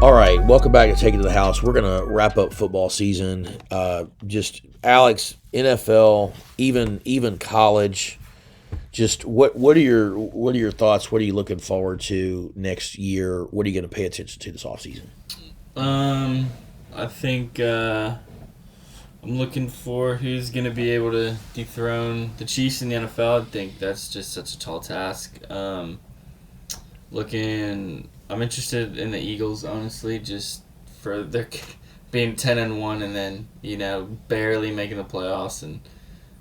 All right, welcome back to Take It to the House. We're gonna wrap up football season. Just Alex, NFL, even college. Just what are your thoughts? What are you looking forward to next year? What are you going to pay attention to this offseason? I think I'm looking for who's going to be able to dethrone the Chiefs in the NFL. I think that's just such a tall task. I'm interested in the Eagles, honestly, just for their being 10-1 and then barely making the playoffs and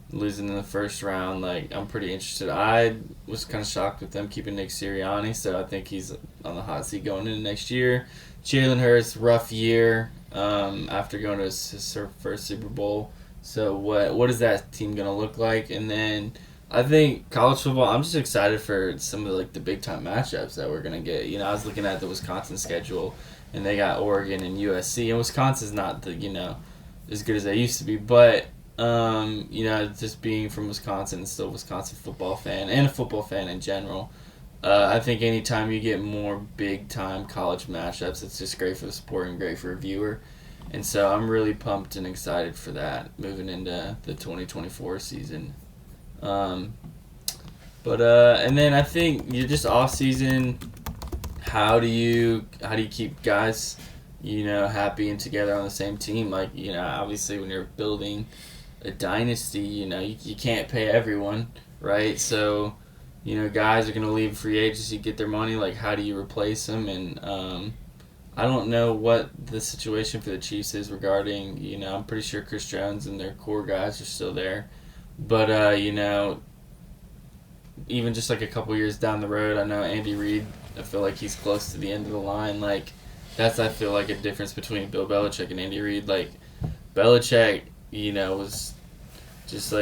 losing in the first round. Like, I'm pretty interested. I was kind of shocked with them keeping Nick Sirianni, so I think he's on the hot seat going into next year. Jalen Hurts, rough year after going to his first Super Bowl. So what is that team going to look like? And then I think college football, I'm just excited for some of the big time matchups that we're going to get. I was looking at the Wisconsin schedule, and they got Oregon and USC, and Wisconsin's not as good as they used to be, but just being from Wisconsin and still a Wisconsin football fan and a football fan in general, I think anytime you get more big time college matchups, it's just great for the sport and great for a viewer. And so I'm really pumped and excited for that moving into the 2024 season. And then I think you're just off season. How do you keep guys, happy and together on the same team? Obviously when you're building a dynasty, you can't pay everyone, right? So, guys are going to leave free agency, get their money. Like, how do you replace them? And I don't know what the situation for the Chiefs is regarding, I'm pretty sure Chris Jones and their core guys are still there. But, even just a couple years down the road, I know Andy Reid, I feel like he's close to the end of the line. Like, that's, I feel like, a difference between Bill Belichick and Andy Reid. Like, Belichick, was just,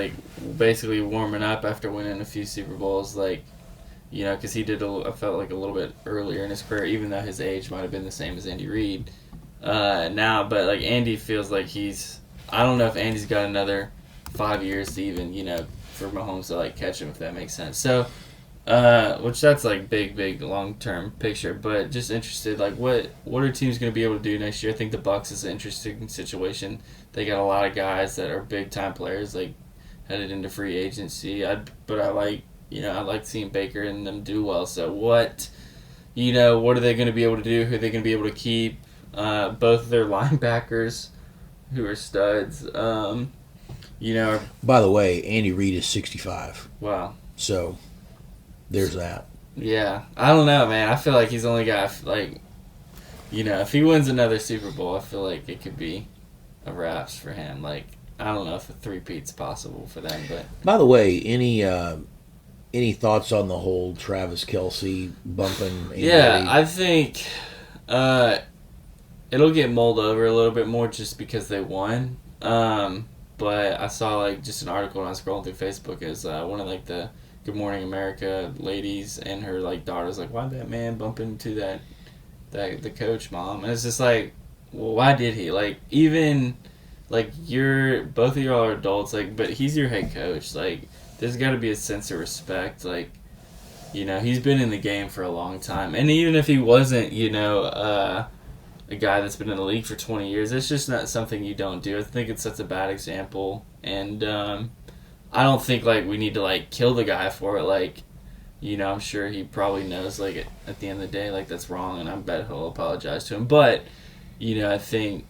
basically warming up after winning a few Super Bowls, because he did, I felt like a little bit earlier in his career, even though his age might have been the same as Andy Reid now. But, Andy feels like I don't know if Andy's got another 5 years to even, for Mahomes to, catch him, if that makes sense. So, which that's, big, long-term picture. But just interested, what are teams going to be able to do next year? I think the Bucs is an interesting situation. They got a lot of guys that are big-time players, headed into free agency. I like seeing Baker and them do well. So what are they going to be able to do? Who are they going to be able to keep? Both of their linebackers, who are studs. By the way, Andy Reid is 65. Wow. So there's that. Yeah, I don't know, man. I feel like he's only got if he wins another Super Bowl, I feel like it could be a wraps for him. I don't know if a three-peat's possible for them, but. By the way, any thoughts on the whole Travis Kelce bumping? Yeah, I think it'll get mulled over a little bit more just because they won. But I saw just an article when I was scrolling through Facebook is one of the Good Morning America ladies and her daughter's why'd that man bump into the coach, mom? And it's just well, why did he? Even you're both of y'all are adults, but he's your head coach. There's got to be a sense of respect. He's been in the game for a long time, and even if he wasn't, a guy that's been in the league for 20 years, it's just not something you don't do. I think it sets a bad example, and I don't think we need to kill the guy for it. I'm sure he probably knows at the end of the day that's wrong, and I bet he'll apologize to him. But I think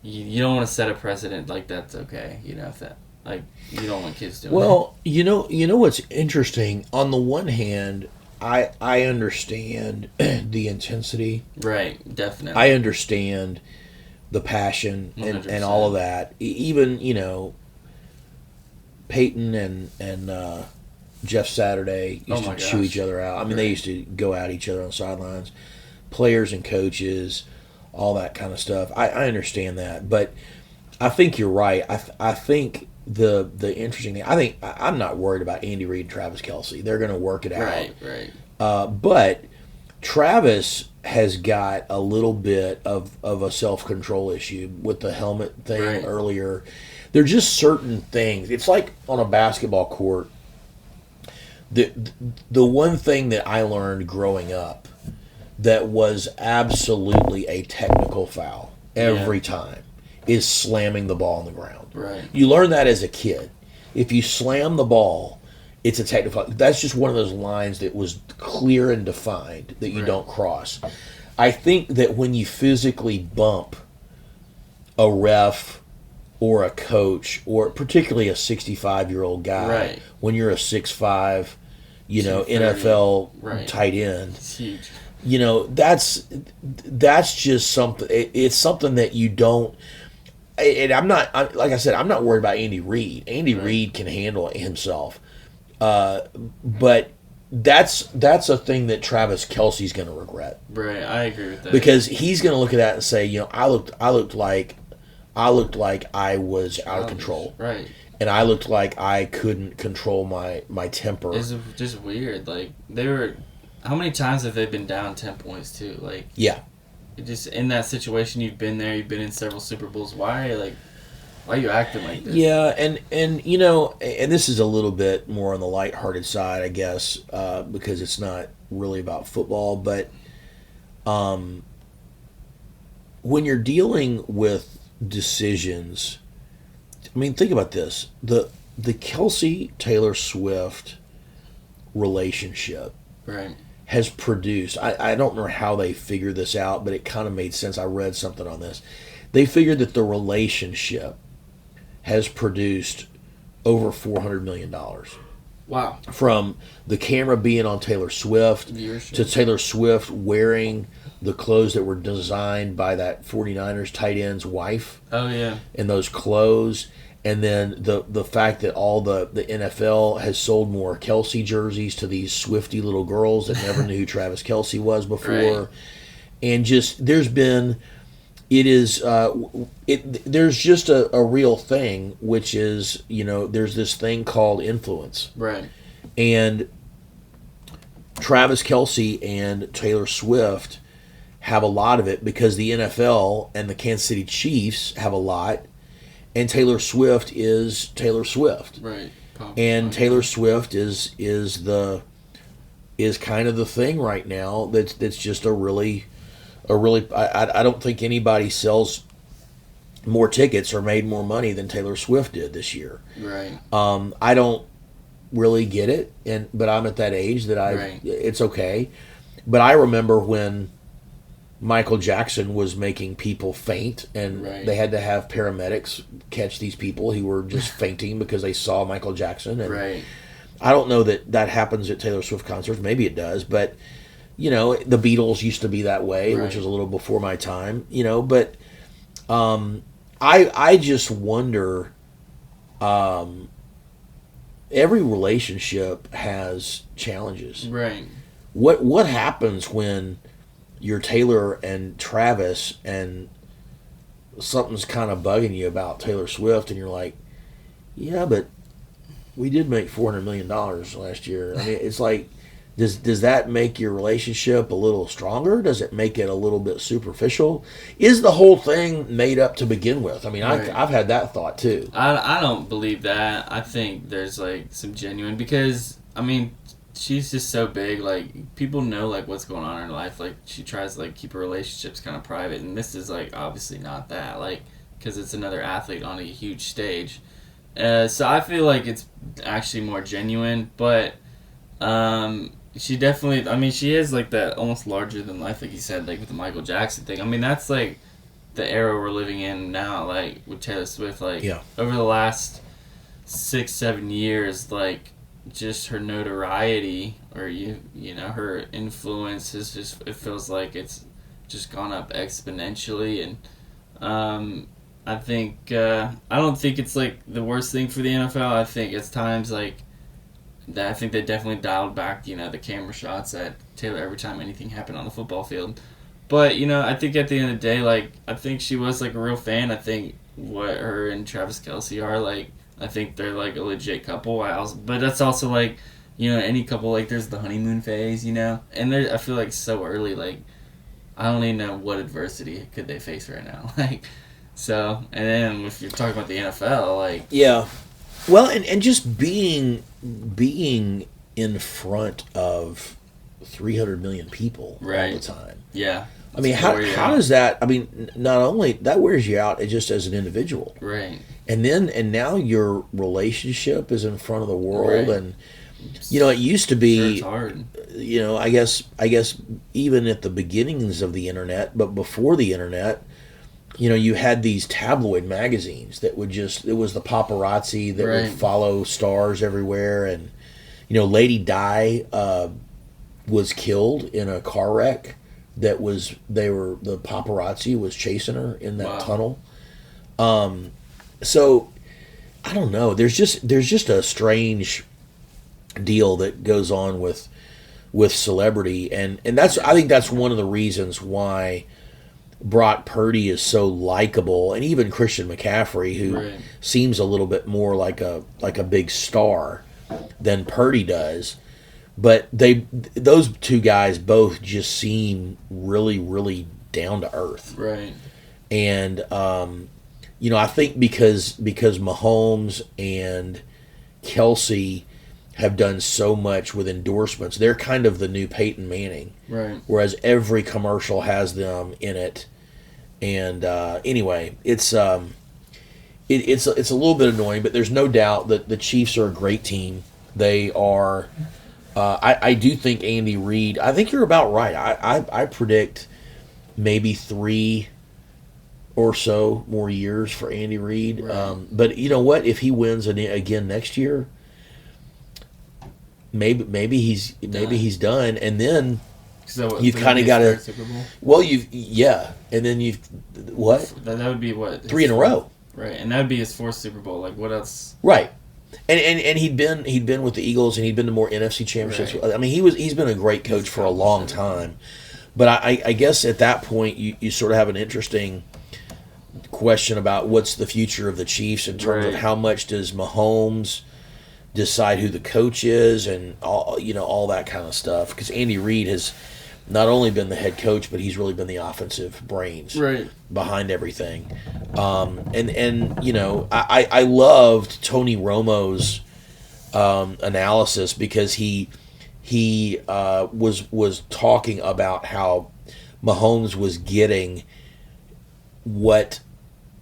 you don't want to set a precedent that's okay. If that you don't want kids doing. Well, you know what's interesting. On the one hand, I understand the intensity. Right, definitely. I understand the passion and all of that. Even, Peyton and Jeff Saturday used to chew each other out. I mean, they used to go at each other on the sidelines. Players and coaches, all that kind of stuff. I understand that. But I think you're right. I think the interesting thing, I'm not worried about Andy Reid and Travis Kelce. They're going to work it out. Right. But Travis has got a little bit of a self-control issue with the helmet thing earlier. There are just certain things. It's like on a basketball court. The one thing that I learned growing up that was absolutely a technical foul every time is slamming the ball on the ground. Right. You learn that as a kid. If you slam the ball, it's a technical foul. That's just one of those lines that was clear and defined that you don't cross. I think that when you physically bump a ref or a coach, or particularly a 65-year-old guy, when you're a 6'5", NFL tight end, it's huge. That's just something. It's something that you don't. And I'm not, like I said, I'm not worried about Andy Reid. Andy Reid can handle it himself, but that's a thing that Travis Kelce's going to regret. Right, I agree with that because he's going to look at that and say, I looked like I was out of control. Right. And I looked like I couldn't control my temper. It's just weird. Like, how many times have they been down 10 points too? Like, yeah. Just in that situation, you've been there. You've been in several Super Bowls. Why are you acting like this? Yeah, and and this is a little bit more on the lighthearted side, I guess, because it's not really about football. But when you're dealing with decisions, I mean, think about this: the Kelce Taylor Swift relationship, right, has produced. I don't remember how they figured this out, but it kind of made sense. I read something on this. They figured that the relationship has produced over $400 million. Wow. From the camera being on Taylor Swift to Taylor Swift wearing the clothes that were designed by that 49ers tight end's wife. Oh, yeah. And those clothes. And then the fact that all the NFL has sold more Kelce jerseys to these Swifty little girls that never knew who Travis Kelce was before. Right. And just, there's just a real thing, which is, there's this thing called influence. Right. And Travis Kelce and Taylor Swift have a lot of it because the NFL and the Kansas City Chiefs have a lot. And Taylor Swift is Taylor Swift. Right. And Taylor Swift is kind of the thing right now that's just a really I don't think anybody sells more tickets or made more money than Taylor Swift did this year. Right. I don't really get it, but I'm at that age that it's okay. But I remember when Michael Jackson was making people faint, and they had to have paramedics catch these people who were just fainting because they saw Michael Jackson. And I don't know that happens at Taylor Swift concerts. Maybe it does, but the Beatles used to be that way, which was a little before my time. But I just wonder. Every relationship has challenges. Right. What happens when you're Taylor and Travis and something's kind of bugging you about Taylor Swift and you're like, yeah, but we did make $400 million last year. I mean, it's like, does that make your relationship a little stronger? Does it make it a little bit superficial? Is the whole thing made up to begin with? I mean, I've had that thought too. I don't believe that. I think there's some genuine, because I mean, she's just so big. People know what's going on in her life. She tries to keep her relationships kind of private, and this is obviously not that. Because it's another athlete on a huge stage. So I feel like it's actually more genuine, but she definitely. I mean, she is that almost larger than life, like you said, with the Michael Jackson thing. I mean, that's the era we're living in now. With Taylor Swift, over the last 6-7 years, just her notoriety or her influence is just, it feels like it's just gone up exponentially. And I think I don't think it's the worst thing for the NFL. I think it's times that I think they definitely dialed back the camera shots at Taylor every time anything happened on the football field. But I think at the end of the day, I think she was a real fan. I think what her and Travis Kelce are I think they're a legit couple. But that's also any couple, there's the honeymoon phase, and I feel so early, I don't even know what adversity could they face right now. So, and then if you're talking about the NFL, yeah, well, and just being in front of 300 million people all the time. Yeah. I mean, how does that? I mean, not only that wears you out just as an individual, right? And now your relationship is in front of the world, and it used to be, it's hard. I guess even at the beginnings of the internet, but before the internet, you had these tabloid magazines that would it was the paparazzi that would follow stars everywhere, and Lady Di was killed in a car wreck. The paparazzi was chasing her in that tunnel. So I don't know. There's just a strange deal that goes on with celebrity, and I think that's one of the reasons why Brock Purdy is so likable, and even Christian McCaffrey, who seems a little bit more like a big star than Purdy does. But those two guys both just seem really, really down to earth. Right. And I think because Mahomes and Kelsey have done so much with endorsements, they're kind of the new Peyton Manning. Right. Whereas every commercial has them in it. And anyway, it's a little bit annoying, but there's no doubt that the Chiefs are a great team. They are. I do think Andy Reid. I think you're about right. I predict maybe 3 or so more years for Andy Reid. Right. But you know what? If he wins again next year, maybe he's done, and then you've kind of got to. Well, and then you've what? That would be what 3 in a row. Right, and that would be his 4th Super Bowl. Like, what else? Right. And he'd been with the Eagles, and he'd been to more NFC championships. Right. I mean, he's been a great coach for a long time. But I guess at that point you sort of have an interesting question about what's the future of the Chiefs in terms of how much does Mahomes decide who the coach is, and all that kind of stuff. Because Andy Reid has not only been the head coach, but he's really been the offensive brains behind everything. I loved Tony Romo's analysis, because he was talking about how Mahomes was getting what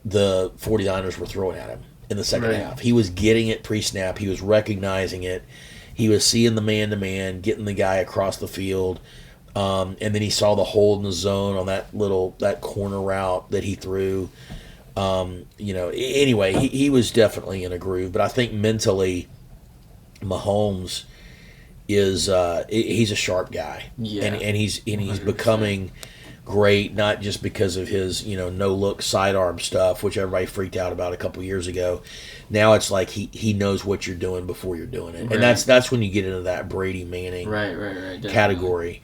the 49ers were throwing at him in the second half. He was getting it pre-snap. He was recognizing it. He was seeing the man-to-man, getting the guy across the field. And then he saw the hole in the zone on that corner route that he threw. Anyway, he was definitely in a groove. But I think mentally, Mahomes is he's a sharp guy. Yeah. And he's 100%. Becoming great, not just because of his no look sidearm stuff, which everybody freaked out about a couple years ago. Now it's like he knows what you're doing before you're doing it, and that's when you get into that Brady Manning category.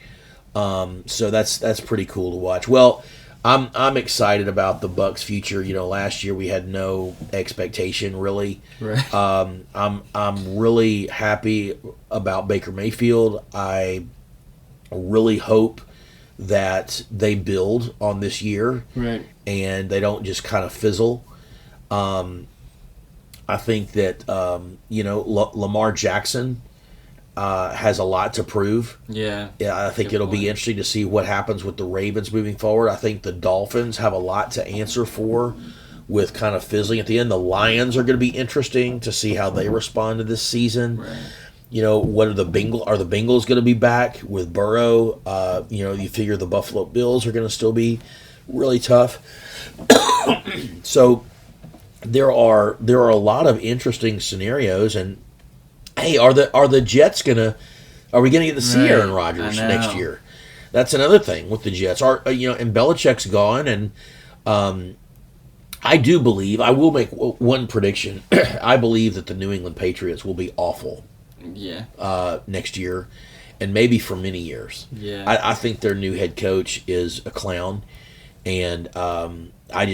So that's pretty cool to watch. Well, I'm excited about the Bucs' future. Last year we had no expectation really. Right. I'm really happy about Baker Mayfield. I really hope that they build on this year, and they don't just kind of fizzle. I think that Lamar Jackson has a lot to prove. Yeah, I think it'll be interesting to see what happens with the Ravens moving forward. I think the Dolphins have a lot to answer for with kind of fizzling at the end. The Lions are going to be interesting to see how they respond to this season. Right. What are the Bengals? Are the Bengals going to be back with Burrow? You figure the Buffalo Bills are going to still be really tough. So there are a lot of interesting scenarios. And hey, are the Jets are we gonna get to see Aaron Rodgers next year? That's another thing with the Jets. And Belichick's gone, and I do believe, I will make one prediction. I believe that the New England Patriots will be awful. Yeah. Next year, and maybe for many years. Yeah. I think their new head coach is a clown, and I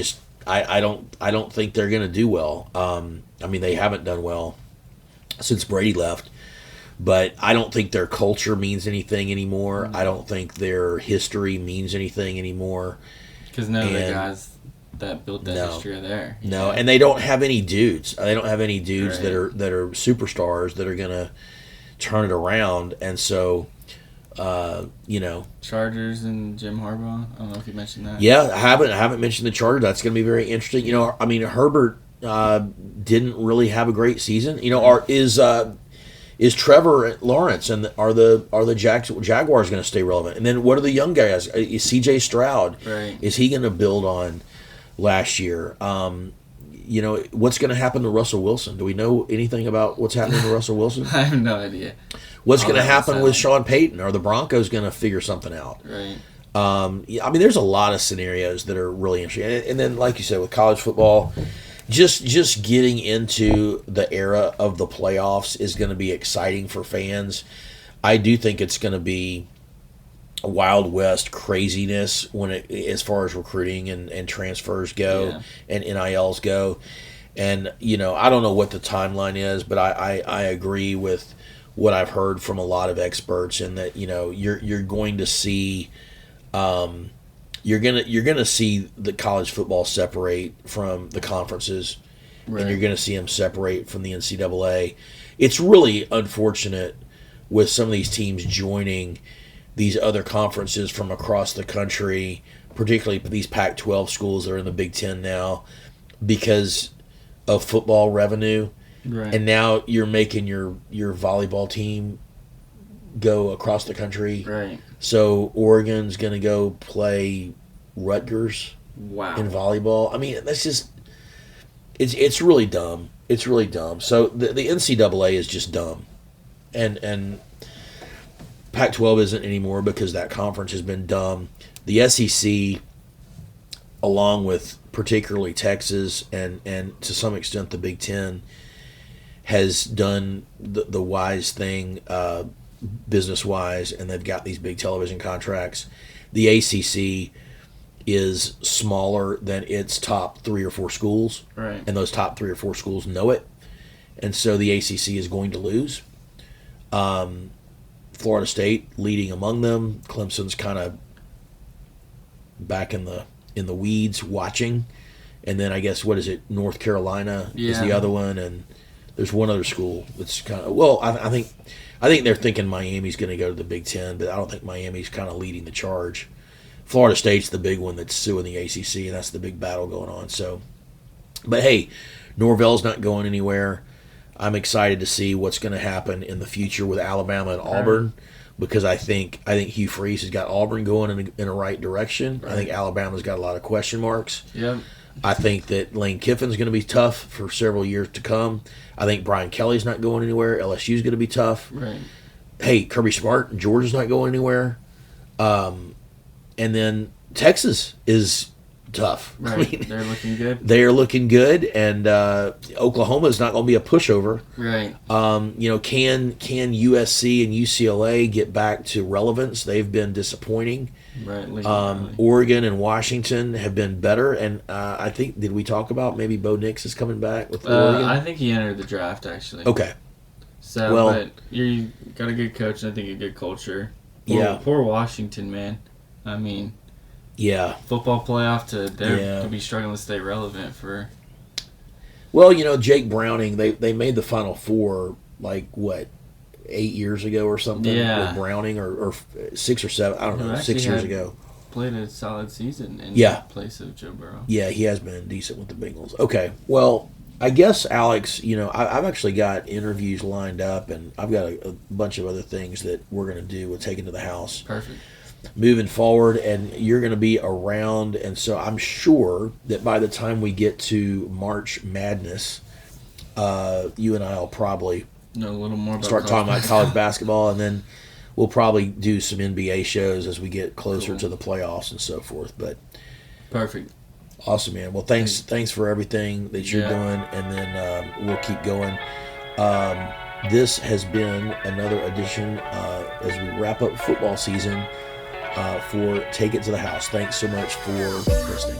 don't think they're gonna do well. They haven't done well since Brady left, but I don't think their culture means anything anymore. I don't think their history means anything anymore. Because none of the guys that built that history are there. No, and they don't have any dudes. They don't have any dudes that are superstars that are going to turn it around. And so Chargers and Jim Harbaugh. I don't know if you mentioned that. Yeah, I haven't mentioned the Chargers. That's going to be very interesting. Herbert didn't really have a great season. Is Trevor Lawrence and are the Jaguars going to stay relevant? And then what are the young guys? Is C.J. Stroud? Right. Is he going to build on last year? What's going to happen to Russell Wilson? Do we know anything about what's happening to Russell Wilson? I have no idea. What's going to happen with Sean Payton? Are the Broncos going to figure something out? Right. There's a lot of scenarios that are really interesting. And then, like you said, with college football, just getting into the era of the playoffs is going to be exciting for fans. I do think it's going to be a Wild West craziness as far as recruiting and transfers go and NILs go. And, I don't know what the timeline is, but I agree with what I've heard from a lot of experts, and that you're going to see you're gonna see the college football separate from the conferences, right, and you're gonna see them separate from the NCAA. It's really unfortunate with some of these teams joining these other conferences from across the country, particularly these Pac-12 schools that are in the Big Ten now, because of football revenue. Right. And now you're making your volleyball team go across the country. Right. So Oregon's going to go play Rutgers in volleyball. That's just it's really dumb. It's really dumb. So the NCAA is just dumb. And Pac-12 isn't anymore because that conference has been dumb. The SEC, along with particularly Texas and to some extent the Big Ten, has done the wise thing business-wise, and they've got these big television contracts. The ACC is smaller than its top 3 or 4 schools, right, and those top 3 or 4 schools know it, and so the ACC is going to lose. Florida State leading among them. Clemson's kind of back in the weeds watching, and then I guess North Carolina is the other one, and there's one other school that's kind of I think they're thinking Miami's going to go to the Big Ten, but I don't think Miami's kind of leading the charge. Florida State's the big one that's suing the ACC, and that's the big battle going on. So, but hey, Norvell's not going anywhere. I'm excited to see what's going to happen in the future with Alabama and Auburn, because I think Hugh Freeze has got Auburn going in a right direction. Right. I think Alabama's got a lot of question marks. Yep. I think that Lane Kiffin's going to be tough for several years to come. I think Brian Kelly's not going anywhere. LSU's going to be tough. Right. Hey, Kirby Smart, Georgia's not going anywhere. And then Texas is tough. Right. They're looking good. They are looking good, and Oklahoma is not going to be a pushover. Right. Can USC and UCLA get back to relevance? They've been disappointing. Right. Oregon and Washington have been better, and I think, did we talk about maybe Bo Nix is coming back with Oregon? I think he entered the draft, actually. Okay. So, but you got a good coach, and I think a good culture. Poor Washington, man. Football playoff to be struggling to stay relevant for. Well, Jake Browning, they made the Final Four 8 years ago or something with Browning, or 6 or 7, I don't know, 6 years ago. Played a solid season in place of Joe Burrow. Yeah, he has been decent with the Bengals. Okay, well, I guess, Alex, I've actually got interviews lined up, and I've got a bunch of other things that we're going to do with Taking to the House. Perfect. Moving forward, and you're going to be around, and so I'm sure that by the time we get to March Madness, you and I will probably know a little more about start talking about college basketball, and then we'll probably do some NBA shows as we get closer to the playoffs and so forth. But perfect. Awesome, man. Well, thanks for everything that you're doing, and then we'll keep going. This has been another edition as we wrap up football season for Take It to the House. Thanks so much for listening.